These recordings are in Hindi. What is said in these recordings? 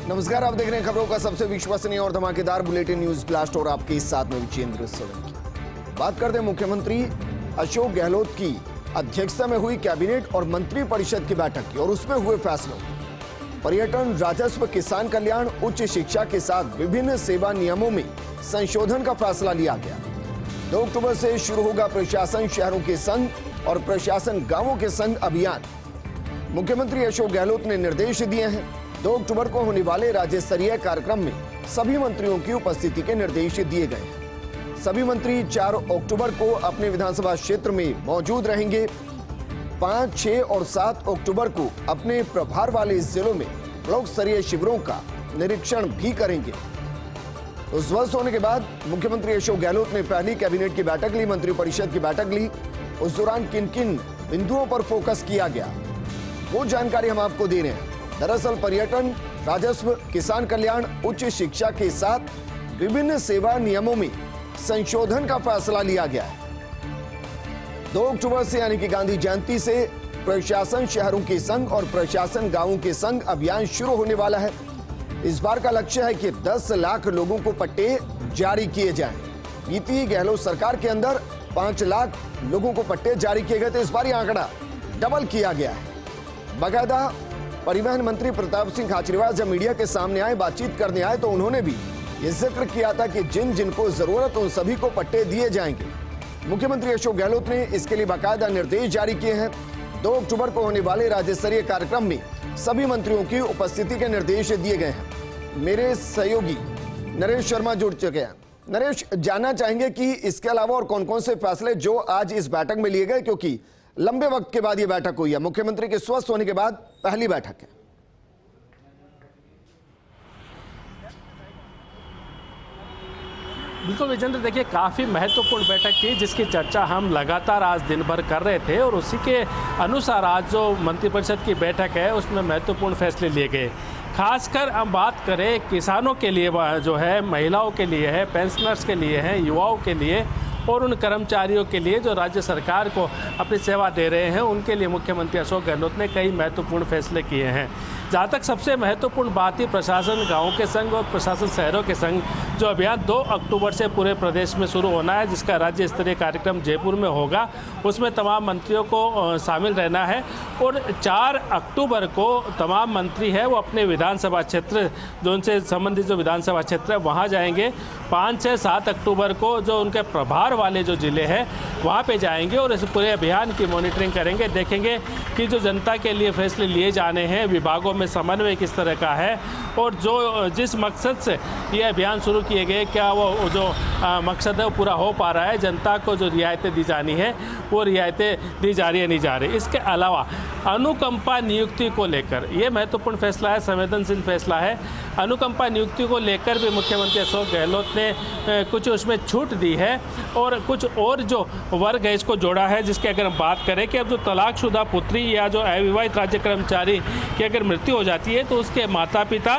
नमस्कार, आप देख रहे हैं खबरों का सबसे विश्वसनीय और धमाकेदार बुलेटिन न्यूज ब्लास्ट और आपके साथ में विजेंद्र सोलंकी। बात करते हैं मुख्यमंत्री अशोक गहलोत की अध्यक्षता में हुई कैबिनेट और मंत्री परिषद की बैठक की और उसमें हुए फैसलों। पर्यटन, राजस्व, किसान कल्याण, उच्च शिक्षा के साथ विभिन्न सेवा नियमों में संशोधन का फैसला लिया गया। 2 अक्टूबर से शुरू होगा प्रशासन शहरों के संग और प्रशासन गांवों के संग अभियान। मुख्यमंत्री अशोक गहलोत ने निर्देश दिए हैं। 2 अक्टूबर को होने वाले राज्य स्तरीय कार्यक्रम में सभी मंत्रियों की उपस्थिति के निर्देश दिए गए हैं। सभी मंत्री 4 अक्टूबर को अपने विधानसभा क्षेत्र में मौजूद रहेंगे। 5, 6 और 7 अक्टूबर को अपने प्रभार वाले जिलों में ब्लॉक स्तरीय शिविरों का निरीक्षण भी करेंगे। तो स्वस्थ होने के बाद मुख्यमंत्री अशोक गहलोत ने पहली कैबिनेट की बैठक ली, मंत्रिपरिषद की बैठक ली। उस दौरान किन किन बिंदुओं पर फोकस किया गया, वो जानकारी हम आपको दे रहे हैं। दरअसल पर्यटन, राजस्व, किसान कल्याण, उच्च शिक्षा के साथ विभिन्न सेवा नियमों में संशोधन का फैसला लिया गया है। 2 अक्टूबर से यानी कि गांधी जयंती से प्रशासन शहरों के संग और प्रशासन गांवों के संग अभियान शुरू होने वाला है। इस बार का लक्ष्य है कि 10 लाख लोगों को पट्टे जारी किए जाएं। बीती गहलोत सरकार के अंदर 5 लाख लोगों को पट्टे जारी किए गए थे। इस बार यह आंकड़ा डबल किया गया है। बाकायदा परिवहन मंत्री प्रताप सिंह खाचरियावास जब मीडिया के सामने आए, बातचीत करने आए, तो उन्होंने भी ये जिक्र किया था कि जिन जिनको जरूरत उन सभी को पट्टे दिए जाएंगे। मुख्यमंत्री अशोक गहलोत ने इसके लिए बाकायदा निर्देश जारी किए हैं। 2 अक्टूबर को होने वाले राज्य स्तरीय कार्यक्रम में सभी मंत्रियों की उपस्थिति के निर्देश दिए गए हैं। मेरे सहयोगी नरेश शर्मा जुड़ चुके हैं। नरेश, जानना चाहेंगे कि इसके अलावा और कौन कौन से फैसले जो आज इस बैठक में लिए गए, क्योंकि लंबे वक्त के बाद यह बैठक हुई है, मुख्यमंत्री के स्वस्थ होने के बाद पहली बैठक है। बिल्कुल विजेंद्र, देखिए काफ़ी महत्वपूर्ण बैठक थी जिसकी चर्चा हम लगातार आज दिन भर कर रहे थे और उसी के अनुसार आज जो मंत्रिपरिषद की बैठक है उसमें महत्वपूर्ण फैसले लिए गए। खासकर हम बात करें किसानों के लिए जो है, महिलाओं के लिए है, पेंशनर्स के लिए है, युवाओं के लिए और उन कर्मचारियों के लिए जो राज्य सरकार को अपनी सेवा दे रहे हैं, उनके लिए मुख्यमंत्री अशोक गहलोत ने कई महत्वपूर्ण फैसले किए हैं। जहाँ तक सबसे महत्वपूर्ण बात ही प्रशासन गांवों के संग और प्रशासन शहरों के संग जो अभियान 2 अक्टूबर से पूरे प्रदेश में शुरू होना है, जिसका राज्य स्तरीय कार्यक्रम जयपुर में होगा, उसमें तमाम मंत्रियों को शामिल रहना है। और 4 अक्टूबर को तमाम मंत्री है वो अपने विधानसभा क्षेत्र, जो उनसे संबंधित जो विधानसभा क्षेत्र है वहाँ जाएंगे। 5 से 7 अक्टूबर को जो उनके प्रभार वाले जो ज़िले हैं वहाँ पे जाएंगे और इस पूरे अभियान की मॉनिटरिंग करेंगे, देखेंगे कि जो जनता के लिए फैसले लिए जाने हैं, विभागों में समन्वय किस तरह का है और जो जिस मकसद से ये अभियान शुरू किए गए, क्या वो जो मकसद है वो पूरा हो पा रहा है, जनता को जो रियायतें दी जानी है वो रियायतें दी जा रही है नहीं जा रही। इसके अलावा अनुकंपा नियुक्ति को लेकर ये महत्वपूर्ण फैसला है, संवेदनशील फैसला है। अनुकंपा नियुक्ति को लेकर भी मुख्यमंत्री अशोक गहलोत ने कुछ उसमें छूट दी है और कुछ और जो वर्ग है इसको जोड़ा है, जिसकी अगर हम बात करें कि अब जो तलाकशुदा पुत्री या जो अविवाहित राज्य कर्मचारी की अगर मृत्यु हो जाती है तो उसके माता पिता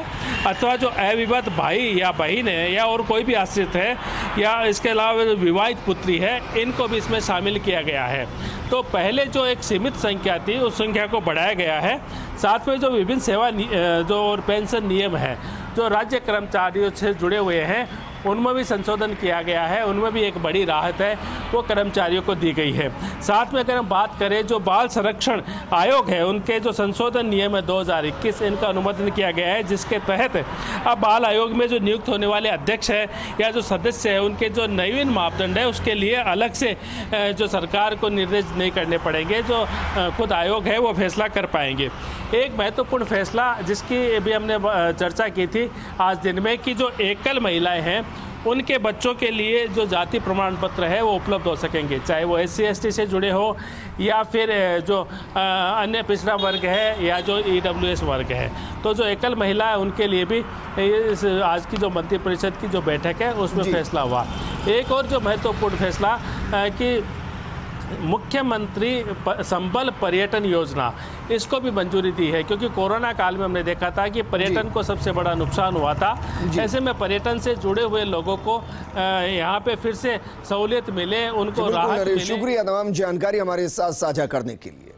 अथवा जो अविवाहित भाई या बहन है या और कोई भी आश्रित है या इसके अलावा विवाहित पुत्री है, इनको भी इसमें शामिल किया गया है। तो पहले जो एक सीमित संख्या थी उस संख्या को बढ़ाया गया है। साथ में जो विभिन्न सेवा जो और पेंशन नियम है जो राज्य कर्मचारियों से जुड़े हुए हैं उनमें भी संशोधन किया गया है, उनमें भी एक बड़ी राहत है वो कर्मचारियों को दी गई है। साथ में अगर हम बात करें जो बाल संरक्षण आयोग है उनके जो संशोधन नियम है 2021, इनका अनुमोदन किया गया है, जिसके तहत अब बाल आयोग में जो नियुक्त होने वाले अध्यक्ष है या जो सदस्य है उनके जो नवीन मापदंड है उसके लिए अलग से जो सरकार को निर्देश नहीं करने पड़ेंगे, जो खुद आयोग है वो फैसला कर पाएंगे। एक महत्वपूर्ण फैसला जिसकी भी हमने चर्चा की थी आज दिन में कि जो एकल महिलाएं हैं उनके बच्चों के लिए जो जाति प्रमाण पत्र है वो उपलब्ध हो सकेंगे, चाहे वो SC/ST से जुड़े हो या फिर जो अन्य पिछड़ा वर्ग है या जो EWS वर्ग है। तो जो एकल महिला है उनके लिए भी आज की जो मंत्रिपरिषद की जो बैठक है उसमें फैसला हुआ। एक और जो महत्वपूर्ण फैसला कि मुख्यमंत्री संबल पर्यटन योजना, इसको भी मंजूरी दी है, क्योंकि कोरोना काल में हमने देखा था कि पर्यटन को सबसे बड़ा नुकसान हुआ था। ऐसे में पर्यटन से जुड़े हुए लोगों को यहाँ पे फिर से सहूलियत मिले, उनको राहत मिले। शुक्रिया तमाम जानकारी हमारे साथ साझा करने के लिए।